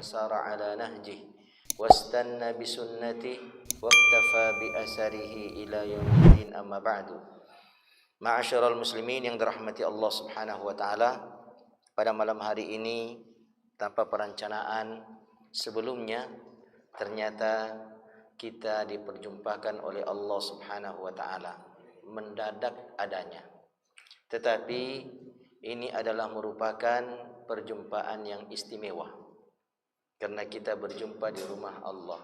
سار على نهجه واستنى بسنته واكتفى بأثره إلى يوم الدين أما بعد. Ma'asyiral muslimin yang dirahmati Allah Subhanahu wa taala, pada malam hari ini tanpa perencanaan sebelumnya ternyata kita diperjumpakan oleh Allah Subhanahu wa taala, mendadak adanya. Tetapi ini adalah merupakan perjumpaan yang istimewa karena kita berjumpa di rumah Allah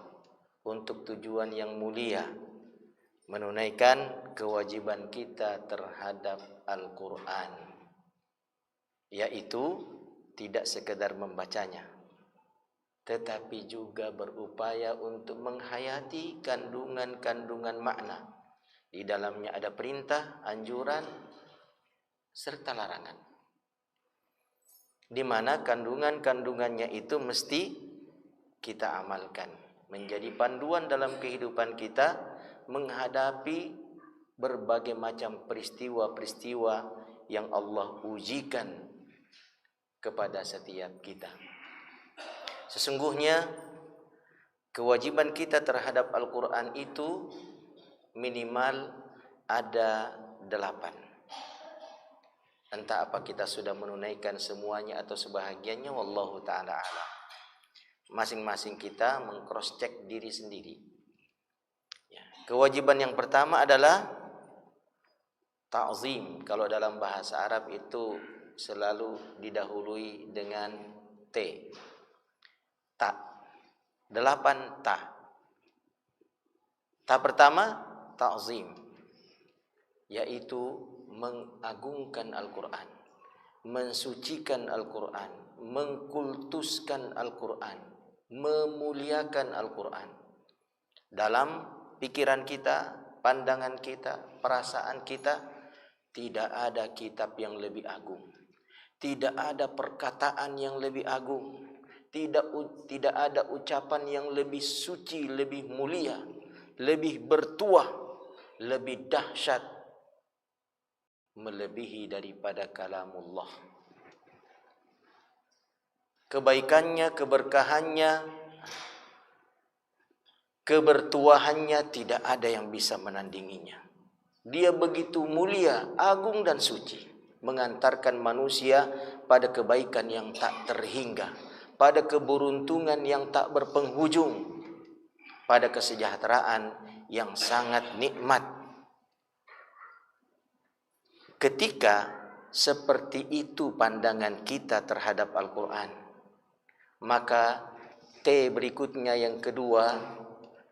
untuk tujuan yang mulia, menunaikan kewajiban kita terhadap Al-Quran, yaitu tidak sekedar membacanya, tetapi juga berupaya untuk menghayati kandungan-kandungan makna. Di dalamnya ada perintah, anjuran, serta larangan, di mana kandungan-kandungannya itu mesti kita amalkan, menjadi panduan dalam kehidupan kita menghadapi berbagai macam peristiwa-peristiwa yang Allah ujikan kepada setiap kita. Sesungguhnya kewajiban kita terhadap Al-Quran itu minimal ada 8. Entah apa kita sudah menunaikan semuanya atau sebahagiannya, wallahu ta'ala a'lam. Masing-masing kita meng-cross check diri sendiri. Kewajiban yang pertama adalah ta'zim. Kalau dalam bahasa Arab itu selalu didahului dengan T. Ta. 8 ta. Ta pertama ta'zim, yaitu mengagungkan Al-Quran, mensucikan Al-Quran, mengkultuskan Al-Quran, memuliakan Al-Quran dalam pikiran kita, pandangan kita, perasaan kita. Tidak ada kitab yang lebih agung, tidak ada perkataan yang lebih agung, tidak ada ucapan yang lebih suci, lebih mulia, lebih bertuah, lebih dahsyat, melebihi daripada kalamullah. Kebaikannya, keberkahannya, kebertuahannya tidak ada yang bisa menandinginya. Dia begitu mulia, agung dan suci, mengantarkan manusia pada kebaikan yang tak terhingga, pada keberuntungan yang tak berpenghujung, pada kesejahteraan yang sangat nikmat. Ketika seperti itu pandangan kita terhadap Al-Quran, maka T berikutnya yang kedua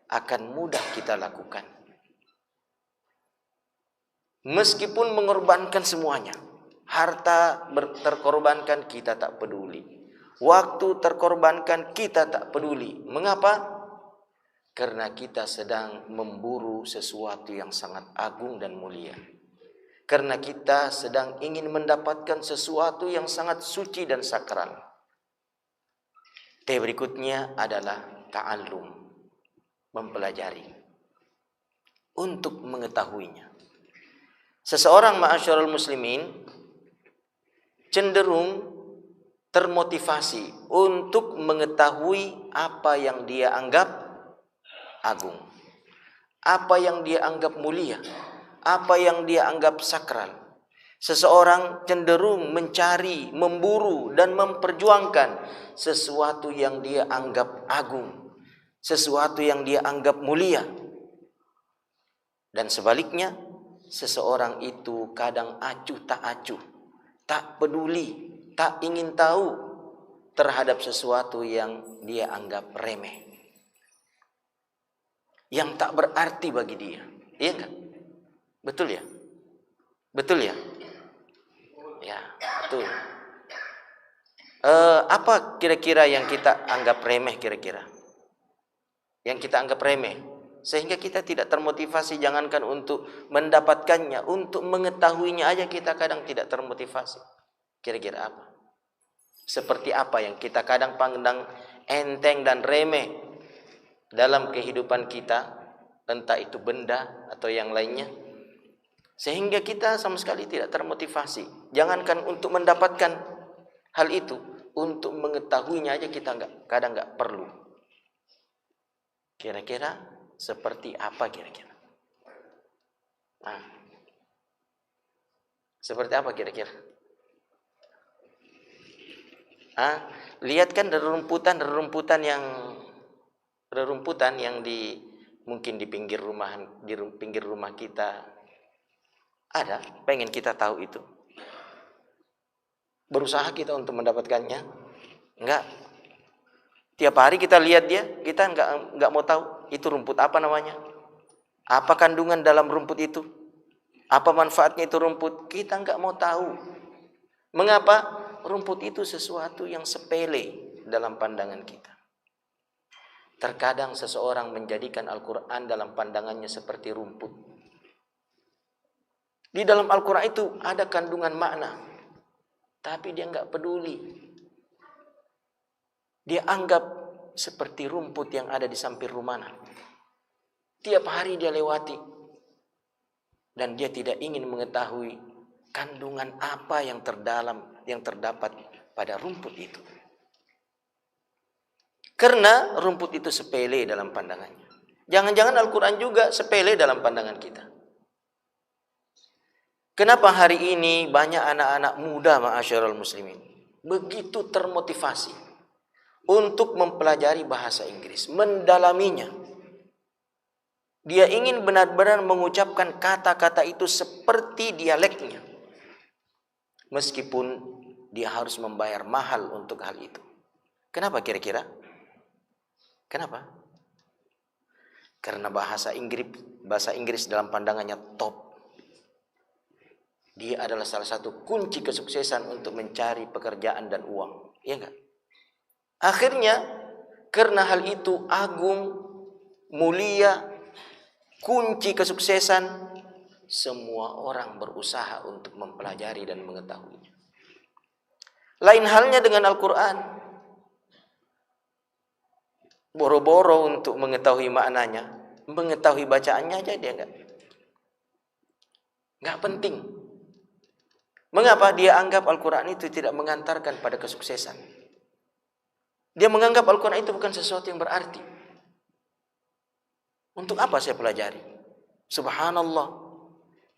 akan mudah kita lakukan. Meskipun mengorbankan semuanya, harta terkorbankan kita tak peduli, waktu terkorbankan kita tak peduli. Mengapa? Karena kita sedang memburu sesuatu yang sangat agung dan mulia. Karena kita sedang ingin mendapatkan sesuatu yang sangat suci dan sakral. T berikutnya adalah ta'allum, mempelajari, untuk mengetahuinya. Seseorang ma'asyiral muslimin cenderung termotivasi untuk mengetahui apa yang dia anggap agung, apa yang dia anggap mulia, apa yang dia anggap sakral. Seseorang cenderung mencari, memburu dan memperjuangkan sesuatu yang dia anggap agung, sesuatu yang dia anggap mulia. Dan sebaliknya, seseorang itu kadang acuh tak acuh, tak peduli, tak ingin tahu terhadap sesuatu yang dia anggap remeh, yang tak berarti bagi dia. Iya enggak? Betul ya? Betul ya? Ya, betul. Apa kira-kira yang kita anggap remeh kira-kira? Yang kita anggap remeh, sehingga kita tidak termotivasi, jangankan untuk mendapatkannya, untuk mengetahuinya aja kita kadang tidak termotivasi. Kira-kira apa? Seperti apa yang kita kadang pandang enteng dan remeh dalam kehidupan kita, entah itu benda atau yang lainnya, sehingga kita sama sekali tidak termotivasi. Jangankan untuk mendapatkan hal itu, untuk mengetahuinya aja kita kadang nggak perlu. Kira-kira seperti apa kira-kira? Nah, seperti apa kira-kira? Lihat kan rerumputan yang mungkin di pinggir rumah kita ada, pengen kita tahu itu. Berusaha kita untuk mendapatkannya? Enggak. Tiap hari kita lihat dia, kita enggak mau tahu itu rumput apa namanya. Apa kandungan dalam rumput itu? Apa manfaatnya itu rumput? Kita enggak mau tahu. Mengapa? Rumput itu sesuatu yang sepele dalam pandangan kita. Terkadang seseorang menjadikan Al-Quran dalam pandangannya seperti rumput. Di dalam Al-Quran itu ada kandungan makna, tapi dia nggak peduli. Dia anggap seperti rumput yang ada di samping rumahnya. Tiap hari dia lewati, dan dia tidak ingin mengetahui kandungan apa yang terdapat pada rumput itu. Karena rumput itu sepele dalam pandangannya. Jangan-jangan Al-Quran juga sepele dalam pandangan kita. Kenapa hari ini banyak anak-anak muda ma'asyiral muslimin begitu termotivasi untuk mempelajari bahasa Inggris, mendalaminya. Dia ingin benar-benar mengucapkan kata-kata itu seperti dialeknya. Meskipun dia harus membayar mahal untuk hal itu. Kenapa kira-kira? Kenapa? Karena bahasa Inggris dalam pandangannya top. Dia adalah salah satu kunci kesuksesan untuk mencari pekerjaan dan uang. Iya enggak? Akhirnya, karena hal itu agung, mulia, kunci kesuksesan, semua orang berusaha untuk mempelajari dan mengetahuinya. Lain halnya dengan Al-Quran. Boro-boro untuk mengetahui maknanya, mengetahui bacaannya aja dia enggak penting. Mengapa? Dia anggap Al-Quran itu tidak mengantarkan pada kesuksesan. Dia menganggap Al-Quran itu bukan sesuatu yang berarti. Untuk apa saya pelajari? Subhanallah.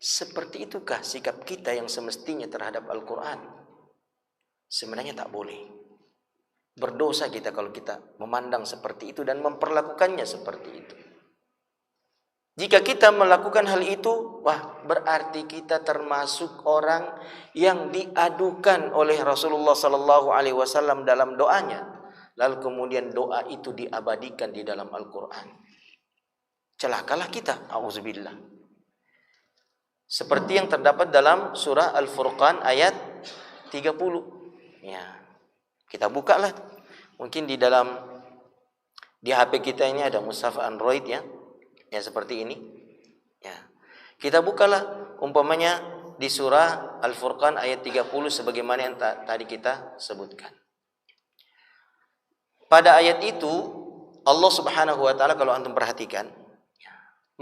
Seperti itukah sikap kita yang semestinya terhadap Al-Quran? Sebenarnya tak boleh. Berdosa kita kalau kita memandang seperti itu dan memperlakukannya seperti itu. Jika kita melakukan hal itu, berarti kita termasuk orang yang diadukan oleh Rasulullah sallallahu alaihi wasallam dalam doanya. Lalu kemudian doa itu diabadikan di dalam Al-Quran. Celakalah kita, auzubillah. Seperti yang terdapat dalam surah Al-Furqan ayat 30. Ya. Kita bukalah. Mungkin di HP kita ini ada mushaf Android ya. Ya seperti ini. Ya. Kita bukalah umpamanya di surah Al-Furqan ayat 30 sebagaimana yang tadi kita sebutkan. Pada ayat itu Allah Subhanahu wa taala kalau antum perhatikan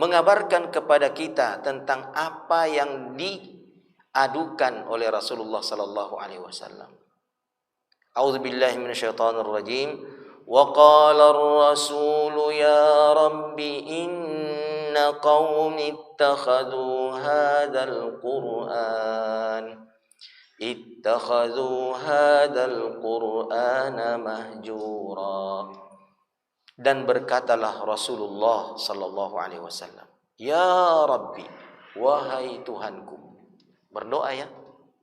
mengabarkan kepada kita tentang apa yang diadukan oleh Rasulullah sallallahu alaihi wasallam. A'udzu billahi minasyaitonir rajim. Wa qala ar-rasul ya rabbi inna qaumi ittakhadhu hadzal qur'ana mahjura. Dan berkatalah Rasulullah sallallahu alaihi wasallam, ya Rabbi, wahai Tuhanku. Berdoa ya.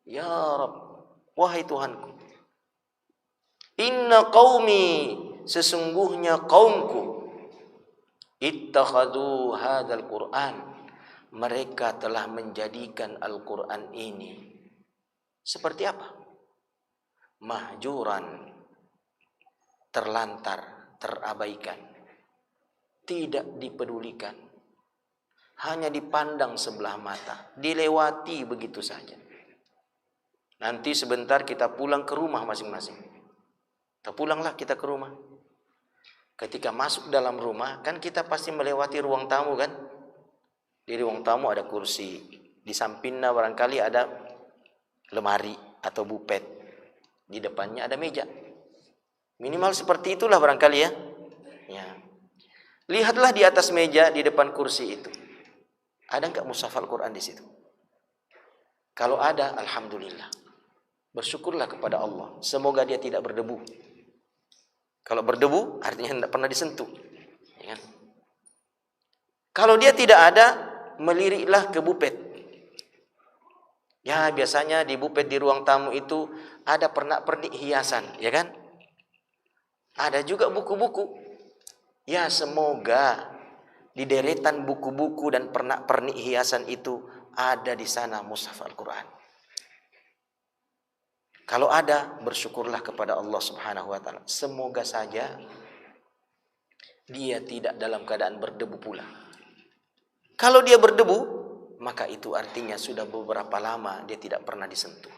Ya Rabb, wahai Tuhanku. Inna qaumi, sesungguhnya kaumku, ittakhadhu hadzal Qur'an, mereka telah menjadikan Al-Qur'an ini seperti apa? Mahjuran, terlantar, terabaikan, tidak dipedulikan, hanya dipandang sebelah mata, dilewati begitu saja. Nanti sebentar kita pulang ke rumah masing-masing. Pulanglah kita ke rumah. Ketika masuk dalam rumah, kan kita pasti melewati ruang tamu kan? Di ruang tamu ada kursi, di sampingnya barangkali ada lemari atau bupet, di depannya ada meja. Minimal seperti itulah barangkali ya. Ya. Lihatlah di atas meja di depan kursi itu. Ada enggak mushaf Al-Quran di situ? Kalau ada, alhamdulillah. Bersyukurlah kepada Allah. Semoga dia tidak berdebu. Kalau berdebu, artinya tidak pernah disentuh. Ya kan? Kalau dia tidak ada, meliriklah ke bupet. Ya, biasanya di bupet di ruang tamu itu ada pernak-pernik hiasan, ya kan? Ada juga buku-buku. Ya, semoga di deretan buku-buku dan pernak-pernik hiasan itu ada di sana mushaf Al-Quran. Kalau ada, bersyukurlah kepada Allah Subhanahu wa taala. Semoga saja dia tidak dalam keadaan berdebu pula. Kalau dia berdebu, maka itu artinya sudah beberapa lama dia tidak pernah disentuh.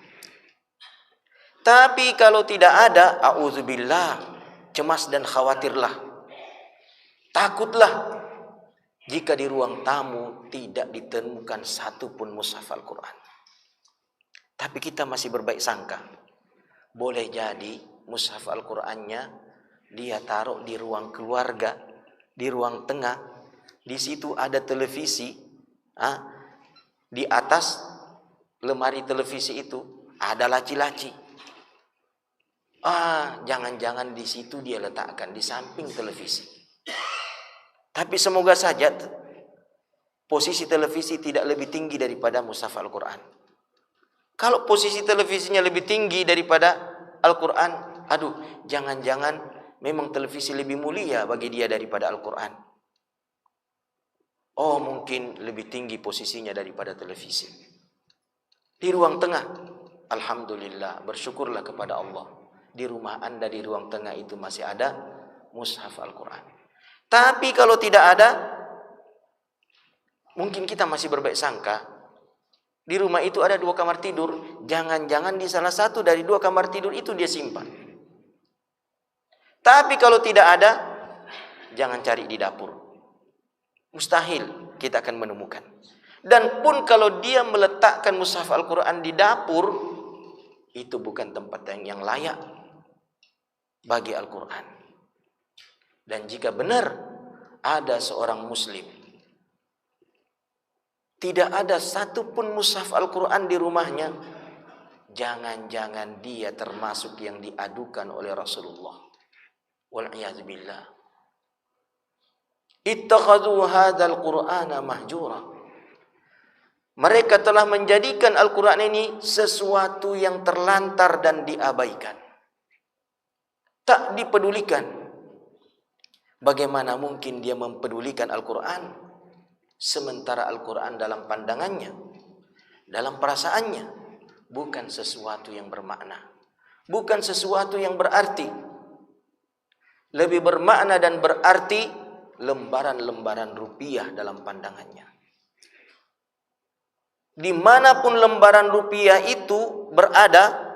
Tapi kalau tidak ada, a'udzubillah, cemas dan khawatirlah. Takutlah jika di ruang tamu tidak ditemukan satupun mushaf Al-Quran. Tapi kita masih berbaik sangka. Boleh jadi mushaf Al-Qurannya dia taruh di ruang keluarga, di ruang tengah. Di situ ada televisi. Di atas lemari televisi itu ada laci-laci. Jangan-jangan di situ dia letakkan di samping televisi. Tapi semoga saja posisi televisi tidak lebih tinggi daripada mushaf Al-Quran. Kalau posisi televisinya lebih tinggi daripada Al-Quran, jangan-jangan memang televisi lebih mulia bagi dia daripada Al-Quran. Oh, mungkin lebih tinggi posisinya daripada televisi. Di ruang tengah, alhamdulillah, bersyukurlah kepada Allah. Di rumah Anda, di ruang tengah itu masih ada mushaf Al-Quran. Tapi kalau tidak ada, mungkin kita masih berbaik sangka. Di rumah itu ada 2 kamar tidur. Jangan-jangan di salah satu dari 2 kamar tidur itu dia simpan. Tapi kalau tidak ada, jangan cari di dapur. Mustahil kita akan menemukan. Dan pun kalau dia meletakkan mushaf Al-Quran di dapur, itu bukan tempat yang layak bagi Al-Quran. Dan jika benar ada seorang muslim tidak ada satupun mushaf Al-Quran di rumahnya, jangan-jangan dia termasuk yang diadukan oleh Rasulullah. Wal'iyadzubillah. Ittakhadhu hadzal Qur'ana mahjura. Mereka telah menjadikan Al-Quran ini sesuatu yang terlantar dan diabaikan. Tak dipedulikan. Bagaimana mungkin dia mempedulikan Al-Quran sementara Al-Quran dalam pandangannya, dalam perasaannya, bukan sesuatu yang bermakna, bukan sesuatu yang berarti. Lebih bermakna dan berarti lembaran-lembaran rupiah dalam pandangannya. Dimanapun lembaran rupiah itu berada,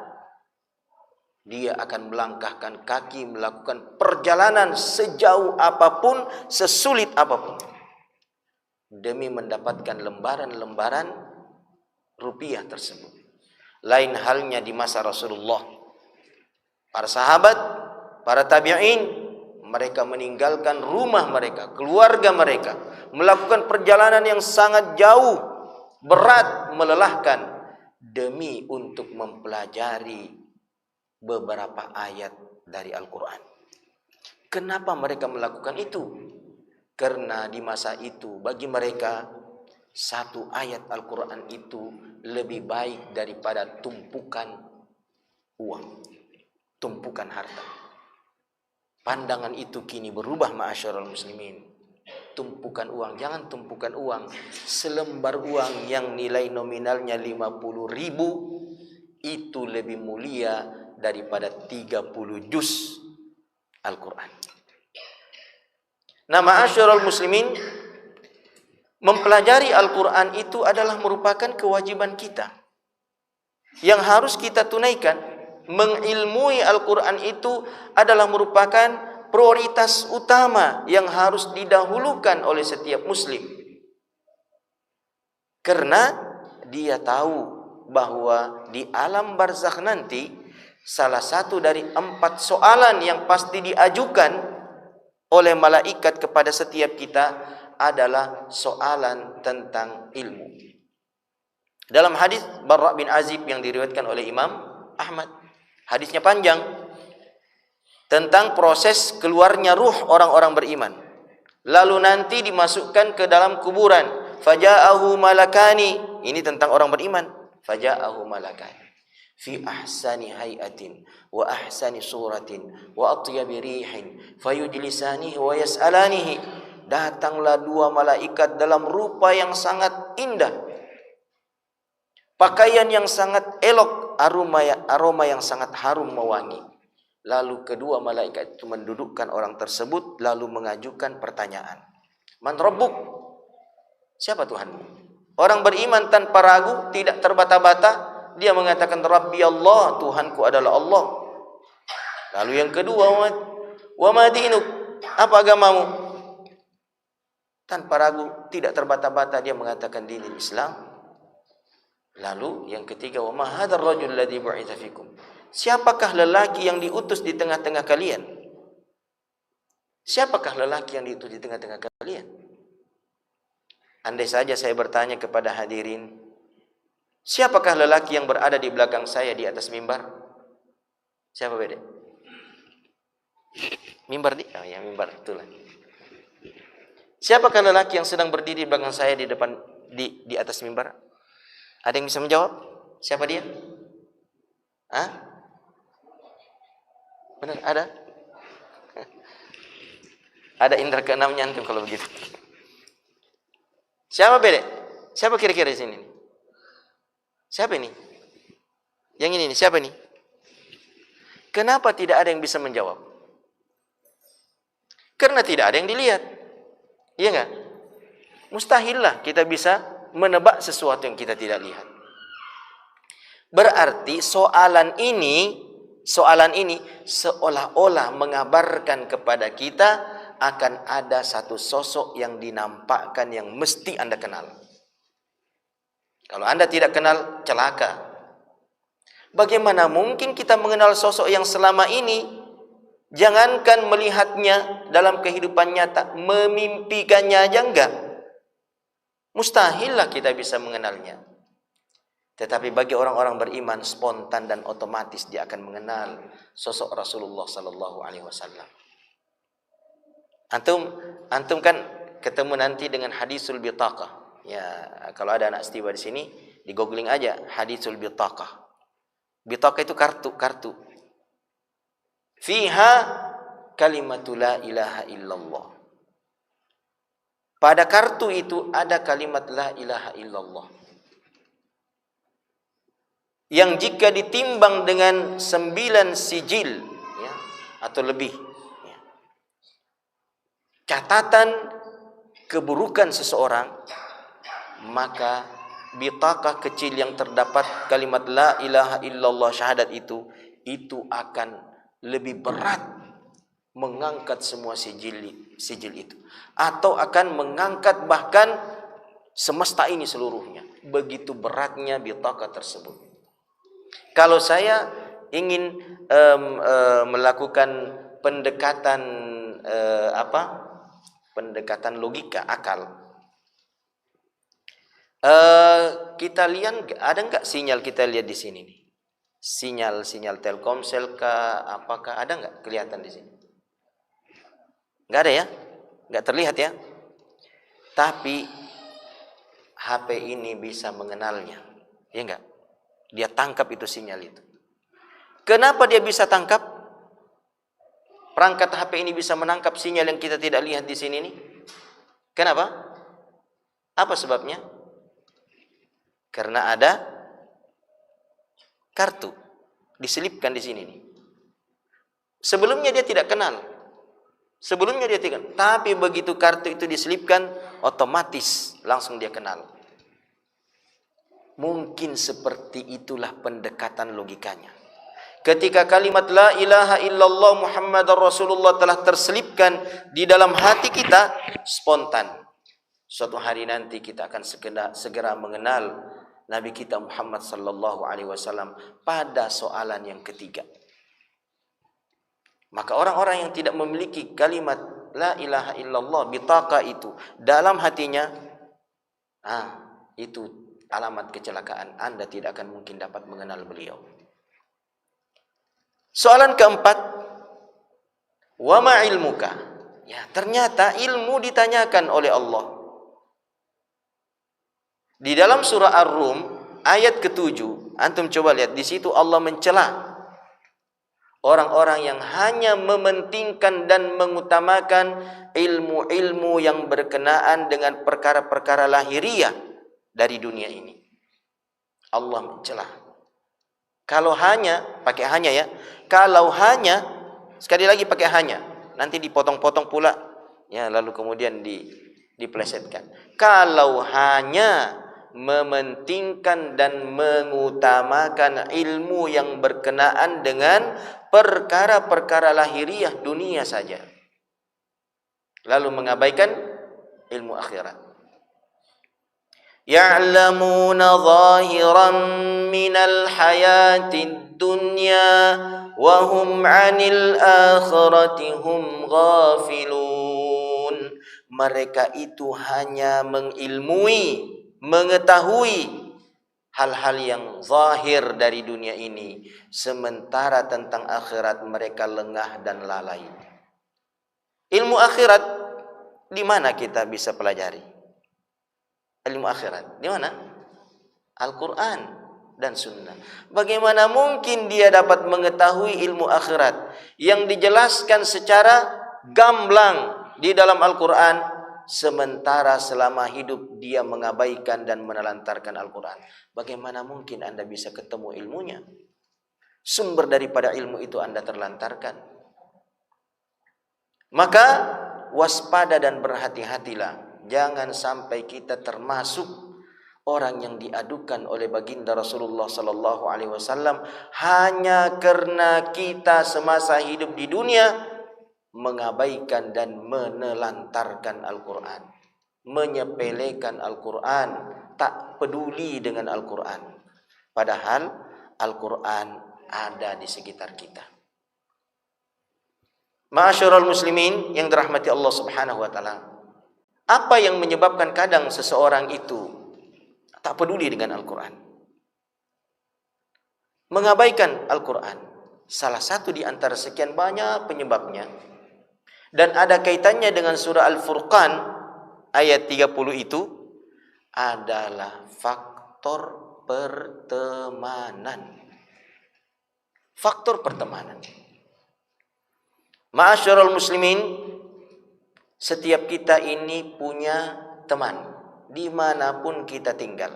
dia akan melangkahkan kaki, melakukan perjalanan sejauh apapun, sesulit apapun, demi mendapatkan lembaran-lembaran rupiah tersebut. Lain halnya di masa Rasulullah. Para sahabat, para tabi'in, mereka meninggalkan rumah mereka, keluarga mereka, melakukan perjalanan yang sangat jauh, berat, melelahkan, demi untuk mempelajari beberapa ayat dari Al-Quran. Kenapa mereka melakukan itu? Karena di masa itu bagi mereka satu ayat Al-Quran itu lebih baik daripada tumpukan uang, tumpukan harta. Pandangan itu kini berubah, ma'asyiral muslimin. Tumpukan uang, jangan tumpukan uang. Selembar uang yang nilai nominalnya 50.000 itu lebih mulia daripada 30 juz Al-Quran. Nah, ma'asyiral muslimin, mempelajari Al-Quran itu adalah merupakan kewajiban kita yang harus kita tunaikan. Mengilmui Al-Quran itu adalah merupakan prioritas utama yang harus didahulukan oleh setiap muslim. Karena dia tahu bahwa di alam barzakh nanti Salah satu dari 4 soalan yang pasti diajukan oleh malaikat kepada setiap kita adalah soalan tentang ilmu. Dalam hadis Barra bin Azib yang diriwayatkan oleh Imam Ahmad, hadisnya panjang, tentang proses keluarnya ruh orang-orang beriman. Lalu nanti dimasukkan ke dalam kuburan. Faja'ahu malakani. Ini tentang orang beriman. Faja'ahu malakani. Fi ahsani hayatin. Wa ahsani suratin. Wa atyabi rihin. Fayujlisanihi wa yas'alanihi. Datanglah 2 malaikat dalam rupa yang sangat indah. Pakaian yang sangat elok. Aroma yang sangat harum mewangi. Lalu kedua malaikat itu mendudukkan orang tersebut, lalu mengajukan pertanyaan. Man rabbuk? Siapa Tuhanmu? Orang beriman tanpa ragu, tidak terbata-bata, dia mengatakan Rabbi Allah, Tuhanku adalah Allah. Lalu yang kedua, wa ma dinuk? Apa agamamu? Tanpa ragu, tidak terbata-bata, dia mengatakan din Islam. Lalu yang ketiga, wa ma hadzal rajul ladzi bu'itsa fikum? Siapakah lelaki yang diutus di tengah-tengah kalian? Siapakah lelaki yang diutus di tengah-tengah kalian? Andai saja saya bertanya kepada hadirin, siapakah lelaki yang berada di belakang saya di atas mimbar? Siapa beda? Mimbar di? Oh ya, mimbar itulah. Siapakah lelaki yang sedang berdiri di belakang saya di depan di atas mimbar? Ada yang bisa menjawab? Siapa dia? Hah? Benar, ada? Ada indra keenamnya antum kalau begitu. Siapa beda? Siapa kira-kira di sini? Siapa ini? Yang ini siapa ini? Kenapa tidak ada yang bisa menjawab? Karena tidak ada yang dilihat. Iya enggak? Mustahillah kita bisa menebak sesuatu yang kita tidak lihat. Berarti soalan ini seolah-olah mengabarkan kepada kita akan ada satu sosok yang dinampakkan yang mesti Anda kenal. Kalau Anda tidak kenal, celaka. Bagaimana mungkin kita mengenal sosok yang selama ini, jangankan melihatnya dalam kehidupan nyata, memimpikannya aja enggak. Mustahillah kita bisa mengenalnya. Tetapi bagi orang-orang beriman, spontan dan otomatis dia akan mengenal sosok Rasulullah sallallahu alaihi wasallam. Antum kan ketemu nanti dengan hadisul bitaqah. Ya, kalau ada anak setiwa di sini, di googling aja hadisul bitaqah. Bitaqah itu kartu. Fiha kalimatu la ilaha illallah. Pada kartu itu ada kalimat la ilaha illallah. Yang jika ditimbang dengan 9 sijil ya, atau lebih ya, catatan keburukan seseorang, maka bitaqah kecil yang terdapat kalimat la ilaha illallah syahadat itu akan lebih berat mengangkat semua sijil itu, atau akan mengangkat bahkan semesta ini seluruhnya. Begitu beratnya bitaqah tersebut. Kalau saya ingin melakukan pendekatan pendekatan logika akal, kita lihat ada nggak sinyal kita lihat di sini nih? Sinyal Telkomsel kah? Apakah ada nggak kelihatan di sini? Nggak ada ya, nggak terlihat ya. Tapi HP ini bisa mengenalnya, ya nggak? Dia tangkap itu sinyal itu. Kenapa dia bisa tangkap? Perangkat HP ini bisa menangkap sinyal yang kita tidak lihat di sini nih. Kenapa? Apa sebabnya? Karena ada kartu diselipkan di sini nih. Sebelumnya dia tidak kenal. Tapi begitu kartu itu diselipkan, otomatis langsung dia kenal. Mungkin seperti itulah pendekatan logikanya. Ketika kalimat la ilaha illallah Muhammadar Rasulullah telah terselipkan di dalam hati kita, spontan. Suatu hari nanti kita akan segera mengenal Nabi kita Muhammad sallallahu alaihi wasallam pada soalan yang ketiga. Maka orang-orang yang tidak memiliki kalimat la ilaha illallah bitaka itu dalam hatinya, itu alamat kecelakaan. Anda tidak akan mungkin dapat mengenal beliau. Soalan keempat, wa ma ilmuka? Ya, ternyata ilmu ditanyakan oleh Allah. Di dalam surah Ar-Rum ayat ke-7, antum coba lihat di situ Allah mencela orang-orang yang hanya mementingkan dan mengutamakan ilmu-ilmu yang berkenaan dengan perkara-perkara lahiriah dari dunia ini. Allah mencela. Kalau hanya, pakai hanya ya. Kalau hanya, sekali lagi pakai hanya. Nanti dipotong-potong pula. Ya, lalu kemudian diplesetkan. Kalau hanya mementingkan dan mengutamakan ilmu yang berkenaan dengan perkara-perkara lahiriah dunia saja, lalu mengabaikan ilmu akhirat. Ya'lamuna zahiran minal hayatid dunya wa hum 'anil akhirati hum ghafilun. Mereka itu hanya mengilmui, mengetahui hal-hal yang zahir dari dunia ini, sementara tentang akhirat mereka lengah dan lalai. Ilmu akhirat di mana kita bisa pelajari? Ilmu akhirat di mana? Al-Quran dan Sunnah. Bagaimana mungkin dia dapat mengetahui ilmu akhirat yang dijelaskan secara gamblang di dalam Al-Quran, sementara selama hidup dia mengabaikan dan menelantarkan Al-Quran? Bagaimana mungkin Anda bisa ketemu ilmunya? Sumber daripada ilmu itu Anda terlantarkan. Maka waspada dan berhati-hatilah. Jangan sampai kita termasuk orang yang diadukan oleh baginda Rasulullah sallallahu alaihi wasallam hanya karena kita semasa hidup di dunia mengabaikan dan menelantarkan Al-Quran, menyepelekan Al-Quran, tak peduli dengan Al-Quran. Padahal Al-Quran ada di sekitar kita. Ma'asyiral muslimin yang dirahmati Allah Subhanahu wa taala. Apa yang menyebabkan kadang seseorang itu tak peduli dengan Al-Quran, mengabaikan Al-Quran? Salah satu di antara sekian banyak penyebabnya, dan ada kaitannya dengan surah Al-Furqan ayat 30 itu, adalah faktor pertemanan. Faktor pertemanan. Ma'asyiral muslimin, setiap kita ini punya teman dimanapun kita tinggal.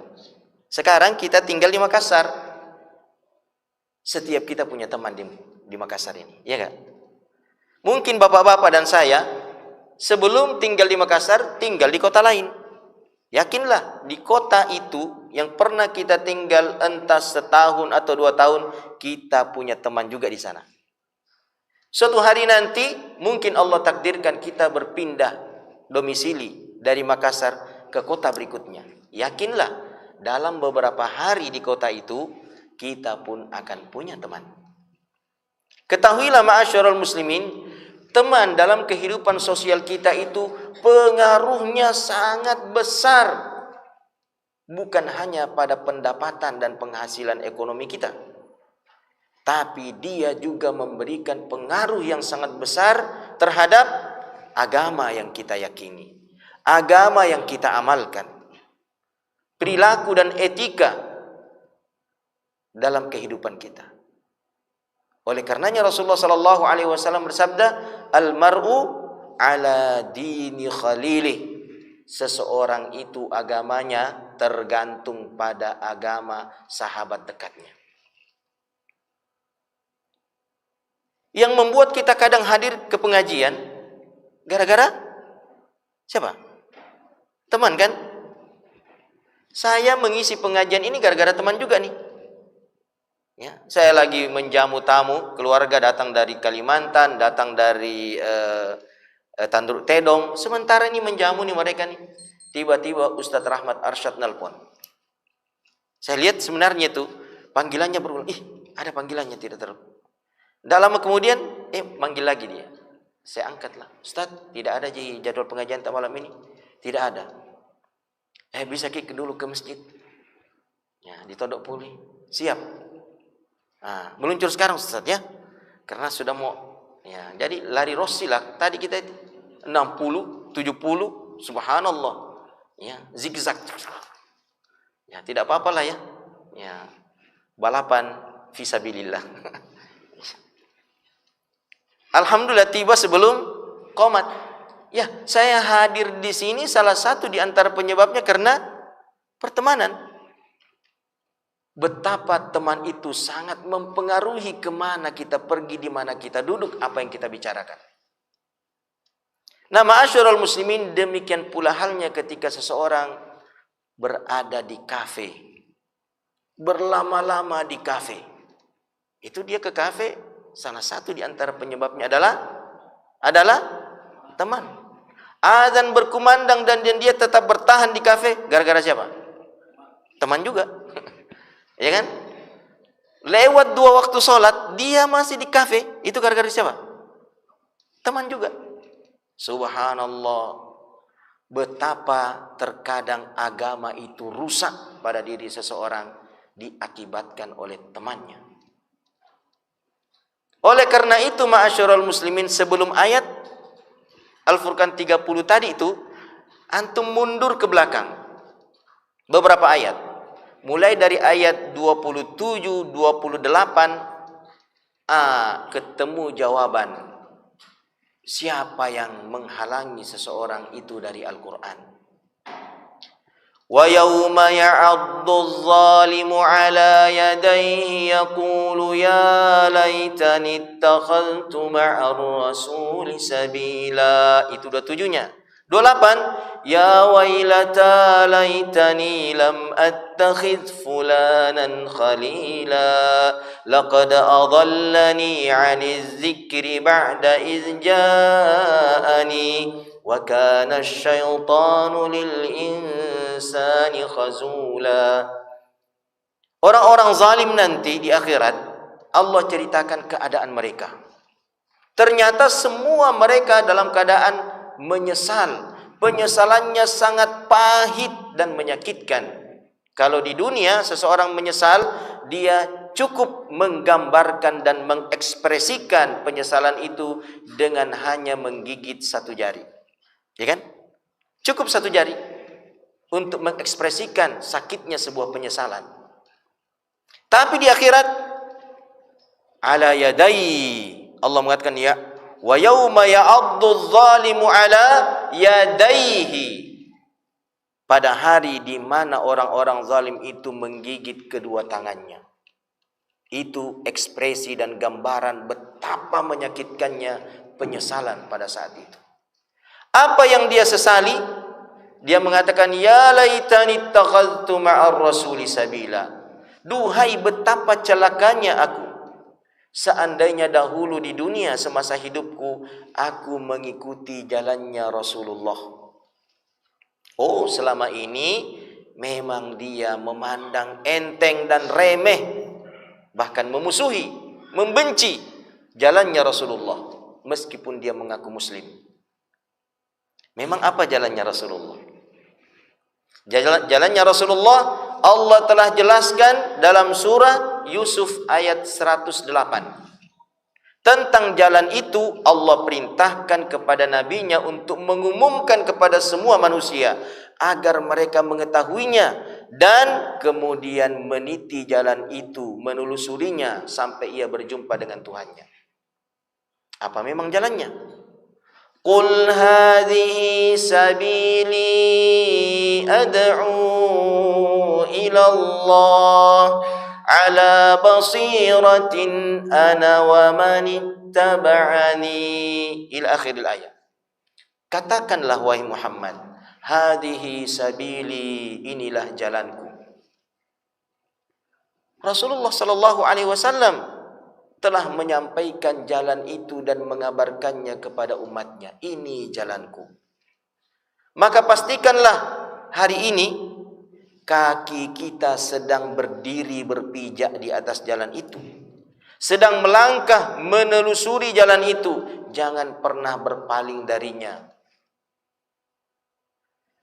Sekarang kita tinggal di Makassar. Setiap kita punya teman di Makassar ini, ya kan? Mungkin bapak-bapak dan saya sebelum tinggal di Makassar tinggal di kota lain. Yakinlah di kota itu yang pernah kita tinggal entah setahun atau 2 tahun, kita punya teman juga di sana. Suatu hari nanti mungkin Allah takdirkan kita berpindah domisili dari Makassar ke kota berikutnya. Yakinlah dalam beberapa hari di kota itu kita pun akan punya teman. Ketahuilah ma'asyiral muslimin, teman dalam kehidupan sosial kita itu pengaruhnya sangat besar. Bukan hanya pada pendapatan dan penghasilan ekonomi kita, tapi dia juga memberikan pengaruh yang sangat besar terhadap agama yang kita yakini, agama yang kita amalkan, perilaku dan etika dalam kehidupan kita. Oleh karenanya Rasulullah sallallahu alaihi wasallam bersabda, "Al-mar'u ala dini khalilih." Seseorang itu agamanya tergantung pada agama sahabat dekatnya. Yang membuat kita kadang hadir ke pengajian gara-gara siapa? Teman kan? Saya mengisi pengajian ini gara-gara teman juga nih. Ya, saya lagi menjamu tamu, keluarga datang dari Kalimantan, datang dari Tanduk Tedong, sementara ini menjamu nih mereka nih. Tiba-tiba Ustadz Rahmat Arsyad nelpon. Saya lihat sebenarnya itu panggilannya berulang. Ada panggilannya tidak ter. Tidak lama kemudian, manggil lagi dia. Saya angkatlah. Ustaz, tidak ada jadwal pengajian malam ini. Tidak ada. Bisa dulu ke masjid. Ya, di Tondok Puli. Siap. Meluncur sekarang Ustaz ya. Karena sudah mau. Ya, jadi lari Rossi lah. Tadi kita 60, 70, subhanallah. Ya, zigzag. Ya, tidak apa-apalah ya. Ya. Balapan fisabilillah. Alhamdulillah tiba sebelum qomat. Ya, saya hadir di sini salah satu di antara penyebabnya karena pertemanan. Betapa teman itu sangat mempengaruhi kemana kita pergi, di mana kita duduk, apa yang kita bicarakan. Nah, ma'asyiral muslimin, demikian pula halnya ketika seseorang berada di kafe, berlama-lama di kafe. Itu dia ke kafe, salah satu di antara penyebabnya adalah teman. Azan berkumandang dan dia tetap bertahan di kafe, gara-gara siapa? Teman juga. Ya kan? Lewat 2 waktu sholat, dia masih di kafe, itu gara-gara siapa? Teman juga. Subhanallah. Betapa terkadang agama itu rusak pada diri seseorang diakibatkan oleh temannya. Oleh karena itu, ma'asyiral muslimin, sebelum ayat Al-Furqan 30 tadi itu, antum mundur ke belakang beberapa ayat. Mulai dari ayat 27, 28, ketemu jawaban. Siapa yang menghalangi seseorang itu dari Al-Quran? Wa yawma ya'addu adh-dhalimu ala yadayhi yaqulu ya laitani ittakhadhtu ma'ar rasuli sabila. Itu 27-nya. 28, ya wailata laitani lam attakhidh fulanan khalila laqad adallani 'aniz zikri ba'da idh ja'ani wa kana asy-syaitanu lil insani khazula. Orang-orang zalim nanti di akhirat, Allah ceritakan keadaan mereka. Ternyata semua mereka dalam keadaan menyesal. Penyesalannya sangat pahit dan menyakitkan. Kalau di dunia seseorang menyesal, dia cukup menggambarkan dan mengekspresikan penyesalan itu dengan hanya menggigit 1 jari. Ya kan? Cukup 1 jari untuk mengekspresikan sakitnya sebuah penyesalan. Tapi di akhirat, ala yadai, Allah mengatakan ya, wa yauma ya'addu adh-dhalimu ala yadaihi. Pada hari di mana orang-orang zalim itu menggigit kedua tangannya. Itu ekspresi dan gambaran betapa menyakitkannya penyesalan pada saat itu. Apa yang dia sesali? Dia mengatakan ya laitani ittakhadhtu ma'ar rasuli sabila. Duhai betapa celakanya aku. Seandainya dahulu di dunia semasa hidupku, aku mengikuti jalannya Rasulullah. Oh, selama ini memang dia memandang enteng dan remeh, bahkan memusuhi, membenci jalannya Rasulullah, meskipun dia mengaku muslim. Memang apa jalannya Rasulullah? Jalannya Rasulullah Allah telah jelaskan dalam surah Yusuf ayat 108. Tentang jalan itu Allah perintahkan kepada nabinya untuk mengumumkan kepada semua manusia agar mereka mengetahuinya dan kemudian meniti jalan itu, menelusurinya sampai ia berjumpa dengan Tuhannya. Apa memang jalannya? Qul hadhihi sabili ad'u ila Allah ala basiratin ana wa man ittaba'ani ila akhiril ayat. Katakanlah wahai Muhammad, hadhihi sabili, inilah jalanku. Rasulullah sallallahu alaihi wasallam telah menyampaikan jalan itu dan mengabarkannya kepada umatnya. Ini jalanku. Maka pastikanlah hari ini kaki kita sedang berdiri berpijak di atas jalan itu, sedang melangkah menelusuri jalan itu, jangan pernah berpaling darinya.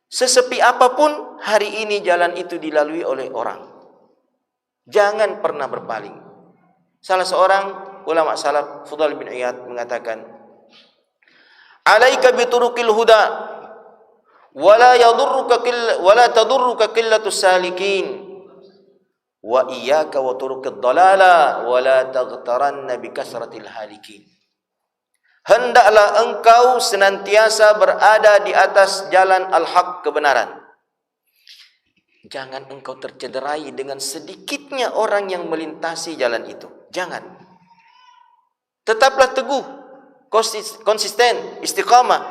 Sesepi apapun hari ini jalan itu dilalui oleh orang, jangan pernah berpaling. Salah seorang ulama salaf, Fudail bin Iyad, mengatakan, "Alaika bituruqil huda, wala tadurruka qillatus salikin, wa iyyaka wa turuqid dalala, wala taghtaranna bi kasratil halikin." Hendaklah engkau senantiasa berada di atas jalan al-haq, kebenaran. Jangan engkau tercederai dengan sedikitnya orang yang melintasi jalan itu. Jangan. Tetaplah teguh, konsisten, istiqamah,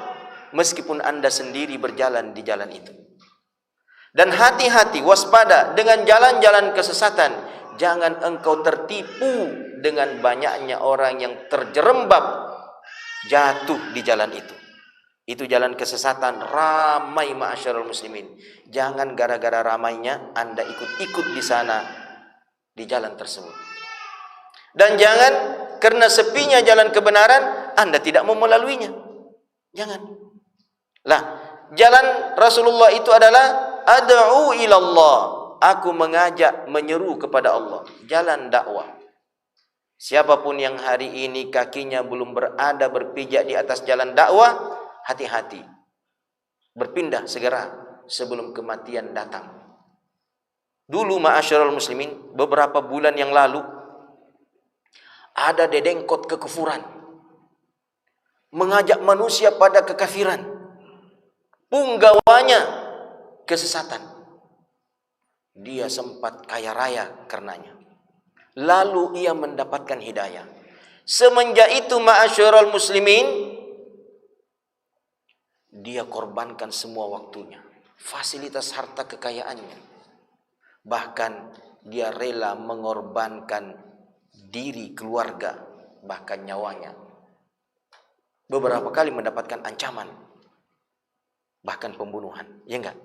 meskipun Anda sendiri berjalan di jalan itu. Dan hati-hati, waspada dengan jalan-jalan kesesatan. Jangan engkau tertipu dengan banyaknya orang yang terjerembab jatuh di jalan itu. Itu jalan kesesatan, ramai ma'asyarul muslimin. Jangan gara-gara ramainya Anda ikut-ikut di sana, di jalan tersebut. Dan jangan karena sepinya jalan kebenaran Anda tidak mau melaluinya. Jangan. Lah, jalan Rasulullah itu adalah ad'u ilallah, aku mengajak, menyeru kepada Allah. Jalan dakwah. Siapapun yang hari ini kakinya belum berada berpijak di atas jalan dakwah, hati-hati. Berpindah segera sebelum kematian datang. Dulu ma'asyarul muslimin, beberapa bulan yang lalu, ada dedengkot kekufuran, mengajak manusia pada kekafiran. Punggawanya kesesatan. Dia sempat kaya raya karenanya. Lalu ia mendapatkan hidayah. Semenjak itu ma'asyarul muslimin, dia korbankan semua waktunya, fasilitas, harta kekayaannya. Bahkan dia rela mengorbankan diri, keluarga, bahkan nyawanya. Beberapa kali mendapatkan ancaman, bahkan pembunuhan, ya enggak?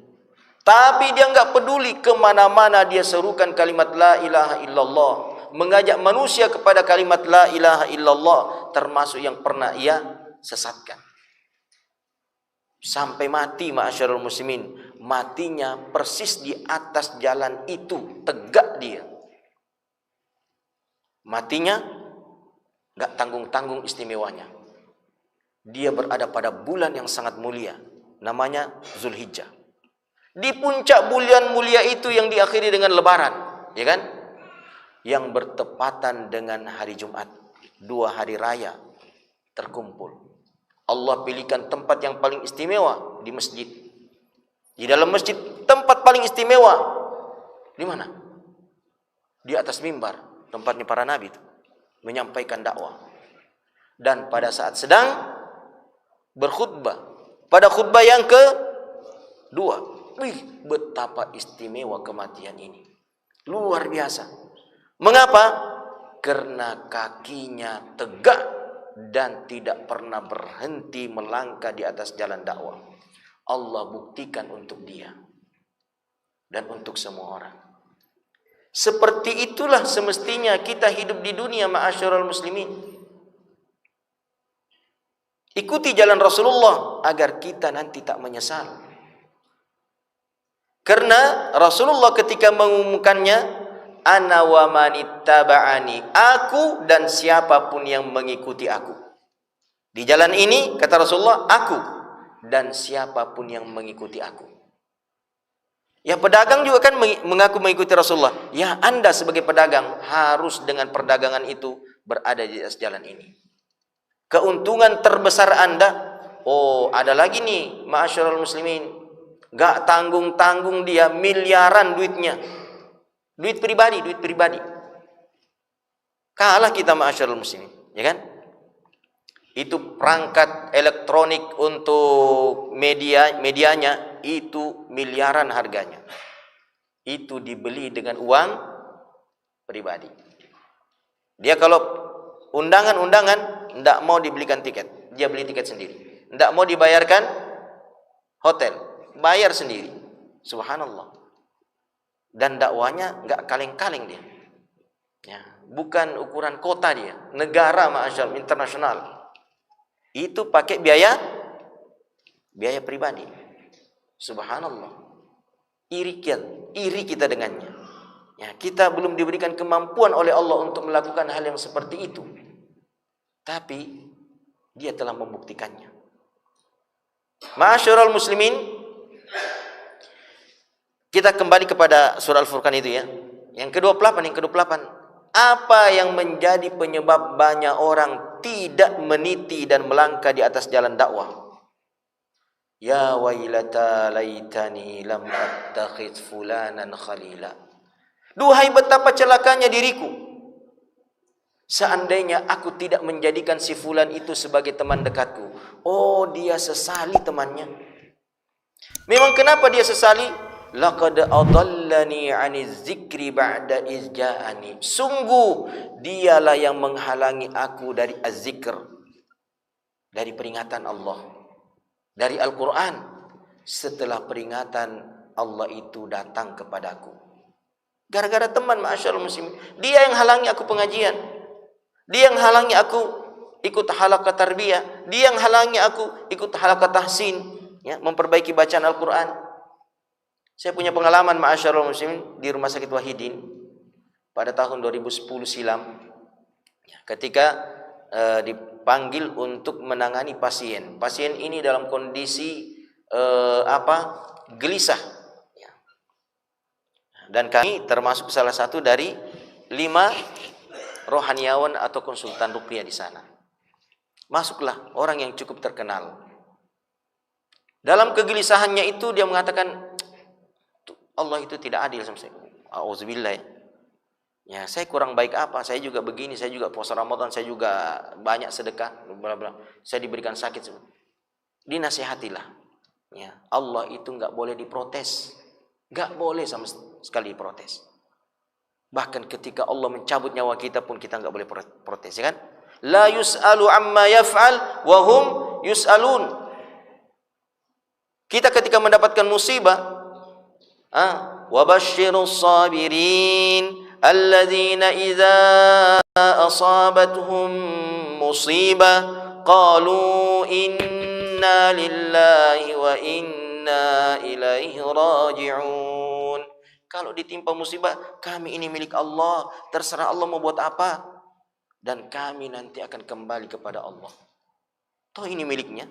Tapi dia enggak peduli, kemana-mana dia serukan kalimat la ilaha illallah, mengajak manusia kepada kalimat la ilaha illallah, termasuk yang pernah ia sesatkan. Sampai mati ma'asyarul muslimin, matinya persis di atas jalan itu, tegak dia. Matinya enggak tanggung-tanggung istimewanya. Dia berada pada bulan yang sangat mulia, namanya Zulhijjah. Di puncak bulan mulia itu yang diakhiri dengan lebaran, ya kan? Yang bertepatan dengan hari Jumat, 2 hari raya terkumpul. Allah pilihkan tempat yang paling istimewa di masjid. Di dalam masjid, tempat paling istimewa di mana? Di atas mimbar, tempatnya para nabi itu menyampaikan dakwah. Dan pada saat sedang berkhutbah, pada khutbah yang kedua, wih, betapa istimewa kematian ini. Luar biasa. Mengapa? Karena kakinya tegak dan tidak pernah berhenti melangkah di atas jalan dakwah. Allah buktikan untuk dia dan untuk semua orang. Seperti itulah semestinya kita hidup di dunia ma'asyarul muslimin. Ikuti jalan Rasulullah agar kita nanti tak menyesal. Karena Rasulullah ketika mengumumkannya, ana wa manittaba'ani, aku dan siapapun yang mengikuti aku. Di jalan ini, kata Rasulullah, aku dan siapapun yang mengikuti aku. Ya, pedagang juga kan mengaku mengikuti Rasulullah. Ya, Anda sebagai pedagang harus dengan perdagangan itu berada di atas jalan ini. Keuntungan terbesar Anda, oh ada lagi nih ma'asyarul muslimin, gak tanggung-tanggung dia, miliaran duitnya. Duit pribadi. Kalah kita ma'asyarul muslimin, ya kan? Itu perangkat elektronik untuk medianya itu miliaran harganya. Itu dibeli dengan uang pribadi. Dia kalau undangan tidak mau dibelikan tiket, dia beli tiket sendiri. Tidak mau dibayarkan hotel, bayar sendiri. Subhanallah. dan dakwanya nggak kaleng-kaleng dia. Ya, bukan ukuran kota dia, negara ma'asyar internasional. Itu pakai biaya pribadi. Subhanallah. Iri kita dengannya. Ya, kita belum diberikan kemampuan oleh Allah untuk melakukan hal yang seperti itu. Tapi dia telah membuktikannya. Ma'asyiral muslimin, kita kembali kepada surah Al-Furqan itu ya. Yang ke-28. Apa yang menjadi penyebab banyak orang tidak meniti dan melangkah di atas jalan dakwah? Ya wailata laitani lam attakhidh fulanan khalila. Duhai betapa celakanya diriku, seandainya aku tidak menjadikan si fulan itu sebagai teman dekatku. Oh, dia sesali temannya. Memang kenapa dia sesali? Laqad adallani 'aniz zikri ba'da iz ja'ani. Sungguh dialah yang menghalangi aku dari az-zikr, dari peringatan Allah, dari Al-Qur'an, setelah peringatan Allah itu datang kepadaku. Gara-gara teman, ma'asyarul muslimin. Dia yang halangi aku pengajian. Dia yang halangi aku ikut halaqah tarbiyah. Dia yang halangi aku ikut halaqah tahsin, ya, memperbaiki bacaan Al-Qur'an. Saya punya pengalaman, ma'asyarul muslimin, di Rumah Sakit Wahidin pada tahun 2010 silam. Ketika dipanggil untuk menangani pasien. Pasien ini dalam kondisi gelisah. Dan kami termasuk salah satu dari 5 rohaniawan atau konsultan ruqyah di sana. Masuklah orang yang cukup terkenal. Dalam kegelisahannya itu dia mengatakan, Allah itu tidak adil sama saya. Auzubillah. Ya, saya kurang baik apa? Saya juga begini, saya juga puasa Ramadan, saya juga banyak sedekah, bla bla. Saya diberikan sakit. Dinasihatilah. Ya, Allah itu enggak boleh diprotes. Enggak boleh sama sekali protes. Bahkan ketika Allah mencabut nyawa kita pun kita enggak boleh protes, ya kan? La yus'alu amma yaf'al wa hum yus'alun. Kita ketika mendapatkan musibah, wa basyirus sabirin alladzina idza asabatuhum musibah qalu inna lillahi wa inna ilaihi raji'un. Kalau ditimpa musibah, kami ini milik Allah, terserah Allah mau buat apa, dan kami nanti akan kembali kepada Allah. Toh ini miliknya.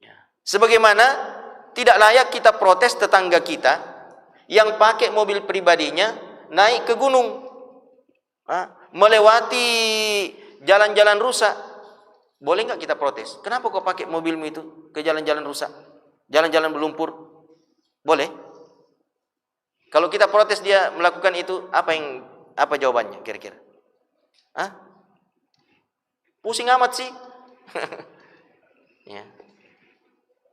Ya. Sebagaimana tidak layak kita protes tetangga kita yang pakai mobil pribadinya naik ke gunung, melewati jalan-jalan rusak. Boleh nggak kita protes? Kenapa kau pakai mobilmu itu ke jalan-jalan rusak, jalan-jalan berlumpur? Boleh? Kalau kita protes dia melakukan itu, apa jawabannya kira-kira? Pusing amat sih. Ya.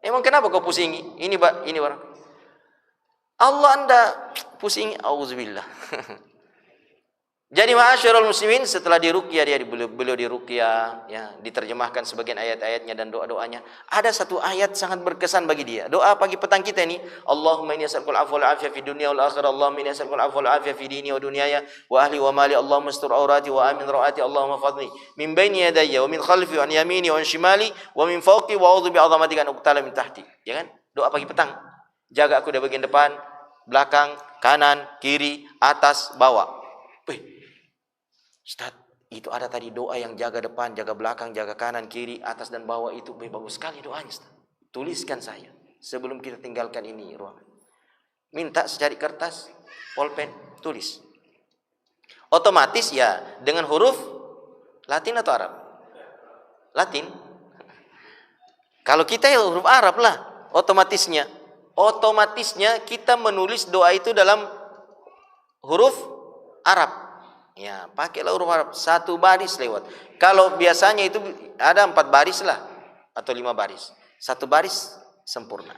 Emang kenapa kau pusingi? Ini barang. Allah Anda pusingi, auzubillah. Jadi ma'asyiral muslimin, setelah diruqyah beliau diruqyah, ya, diterjemahkan sebagian ayat-ayatnya dan doa-doanya. Ada satu ayat sangat berkesan bagi dia. Doa pagi petang kita ini, Allahumma inni as'alukal afwa wal afiyah fid dunya wal akhirah. Allahumma inni as'alukal afwa wal afiyah fi dini wa dunyaya wa ahli wa mali. Allahumma astur aurati wa amin rawati. Allahumma fadni min baini yadayya wa min khalfi wa an yamini wa an shimali wa min fawqi wa a'udzu bi'azamatika an uqtala min tahti. Ya kan? Doa pagi petang. Jaga aku dari bagian depan, belakang, kanan, kiri, atas, bawah. Ustaz, itu ada tadi doa yang jaga depan, jaga belakang, jaga kanan, kiri, atas dan bawah itu bagus sekali doanya, Ustaz. Tuliskan saya sebelum kita tinggalkan ini ruangan. Minta secari kertas, pulpen, tulis. Otomatis ya dengan huruf Latin atau Arab? Latin. Kalau kita ya huruf Arab lah, otomatisnya kita menulis doa itu dalam huruf Arab. Ya, pakailah huruf Arab, 1 baris lewat. Kalau biasanya itu ada 4 baris lah atau 5 baris. 1 baris sempurna.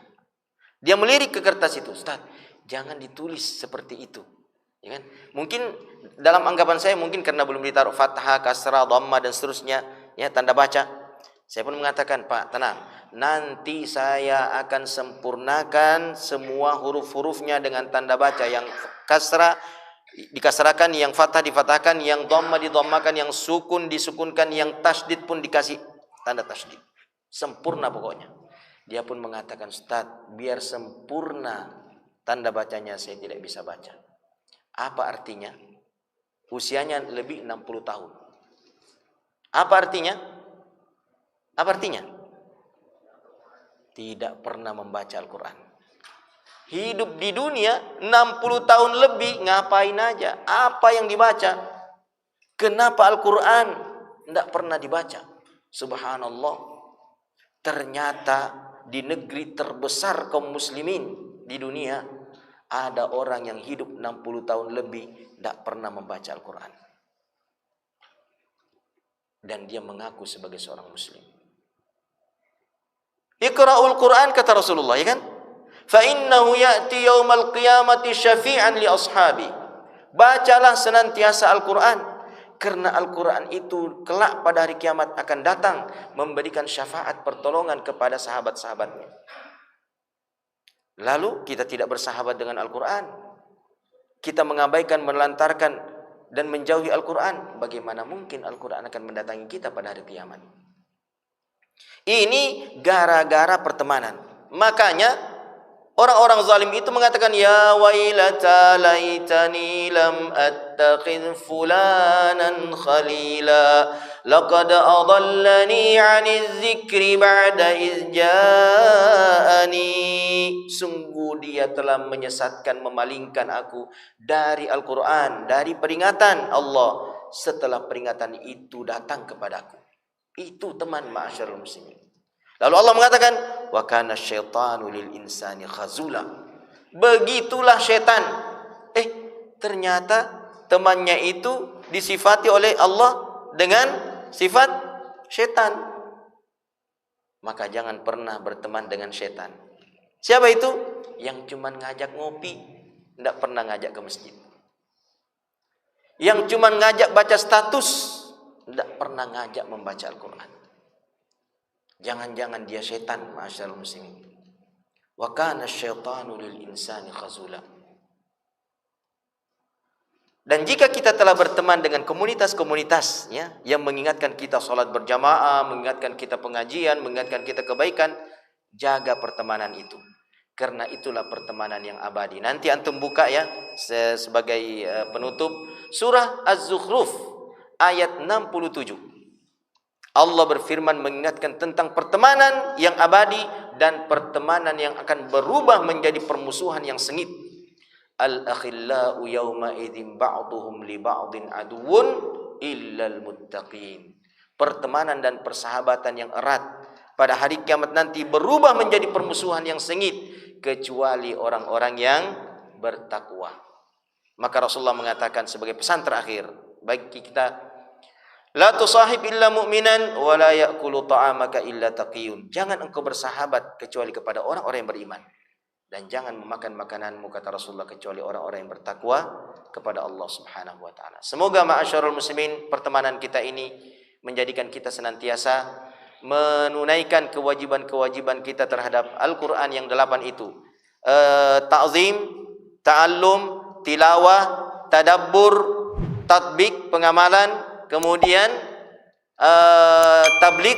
Dia melirik ke kertas itu, Ustaz, jangan ditulis seperti itu. Ya kan? Mungkin dalam anggapan saya mungkin karena belum ditaruh fathah, kasrah, dhammah dan seterusnya, ya, tanda baca. Saya pun mengatakan, Pak, tenang, nanti saya akan sempurnakan semua huruf-hurufnya dengan tanda baca, yang kasrah dikasrakan, yang fathah difathahkan, yang dhamma didhammakan, yang sukun disukunkan, yang tasydid pun dikasih tanda tasydid. Sempurna pokoknya. Dia pun mengatakan, Ustaz, biar sempurna tanda bacanya saya tidak bisa baca. Apa artinya? Usianya lebih 60 tahun. Apa artinya? Apa artinya? Tidak pernah membaca Al-Quran. Hidup di dunia 60 tahun lebih, ngapain aja? Apa yang dibaca? Kenapa Al-Quran tidak pernah dibaca? Subhanallah. Ternyata di negeri terbesar kaum muslimin di dunia, ada orang yang hidup 60 tahun lebih tidak pernah membaca Al-Quran. Dan dia mengaku sebagai seorang muslim. Iqra'ul Quran, kata Rasulullah, ya kan? Fa innahu ya'ti yaumal qiyamati syafi'an li ashabi. Bacalah senantiasa Al-Quran, karena Al-Quran itu kelak pada hari kiamat akan datang memberikan syafaat pertolongan kepada sahabat-sahabatnya. Lalu kita tidak bersahabat dengan Al-Quran, kita mengabaikan, menelantarkan dan menjauhi Al-Quran. Bagaimana mungkin Al-Quran akan mendatangi kita pada hari kiamat? Ini gara-gara pertemanan. Makanya orang-orang zalim itu mengatakan, ya wailata laitani lam attakhidh fulanan khalila laqad adallani 'anil dzikri ba'da iz ja'ani. Sungguh dia telah menyesatkan, memalingkan aku dari Al-Quran, dari peringatan Allah setelah peringatan itu datang kepadaku. Itu teman, ma'asyarul muslimin. Lalu Allah mengatakan, wa kana syaitanu lil insani khazula. Begitulah syaitan. Ternyata temannya itu disifati oleh Allah dengan sifat syaitan. Maka jangan pernah berteman dengan syaitan. Siapa itu? Yang cuma ngajak ngopi, tidak pernah ngajak ke masjid. Yang cuma ngajak baca status, tidak pernah ngajak membaca Al-Quran. Jangan-jangan dia syaitan, ma'asyarul muslimin. Wa kana syaitanu lil insani khazula. Dan jika kita telah berteman dengan komunitas-komunitas, ya, yang mengingatkan kita salat berjamaah, mengingatkan kita pengajian, mengingatkan kita kebaikan, jaga pertemanan itu. Karena itulah pertemanan yang abadi. Nanti antum buka, ya, sebagai penutup surah Az-Zukhruf ayat 67. Allah berfirman mengingatkan tentang pertemanan yang abadi dan pertemanan yang akan berubah menjadi permusuhan yang sengit. Al-akhillau yawma idzin ba'duhum li ba'din aduwwun illal muttaqin. Pertemanan dan persahabatan yang erat pada hari kiamat nanti berubah menjadi permusuhan yang sengit kecuali orang-orang yang bertakwa. Maka Rasulullah mengatakan sebagai pesan terakhir bagi kita, la tusahib illa mu'minan wa la ya'kulu ta'amaka illa taqiyun. Jangan engkau bersahabat kecuali kepada orang-orang yang beriman, dan jangan memakan makananmu, kata Rasulullah, kecuali orang-orang yang bertakwa kepada Allah Subhanahu wa taala. Semoga ma'asyarul muslimin pertemanan kita ini menjadikan kita senantiasa menunaikan kewajiban-kewajiban kita terhadap Al-Quran yang 8 itu. Ta'zim, ta'allum, tilawah, tadabbur, tatbik, pengamalan, kemudian tabligh,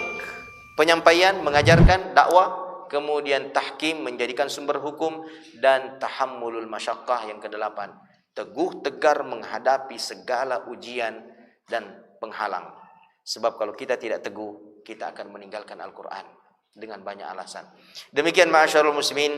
penyampaian, mengajarkan, dakwah, kemudian tahkim, menjadikan sumber hukum, dan tahammulul masyaqqah yang ke-8, teguh tegar menghadapi segala ujian dan penghalang. Sebab kalau kita tidak teguh, kita akan meninggalkan Al-Quran dengan banyak alasan. Demikian ma'asyarul muslimin,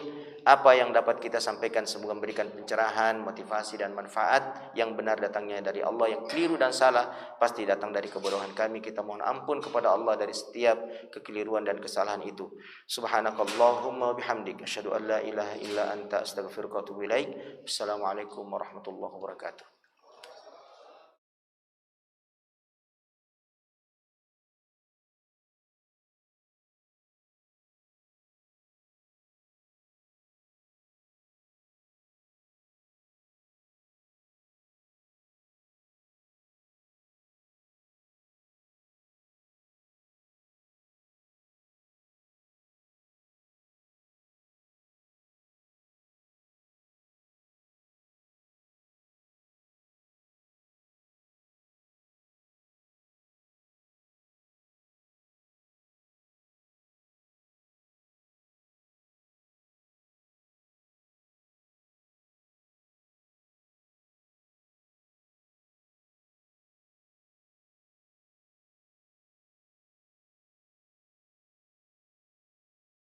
apa yang dapat kita sampaikan semoga memberikan pencerahan, motivasi dan manfaat. Yang benar datangnya dari Allah, yang keliru dan salah pasti datang dari kebodohan kami. Kita mohon ampun kepada Allah dari setiap kekeliruan dan kesalahan itu. Subhanakallahumma bihamdik asyhadu an la ilaha illa anta astaghfiruka wa atubu ilaik. Assalamualaikum warahmatullahi wabarakatuh.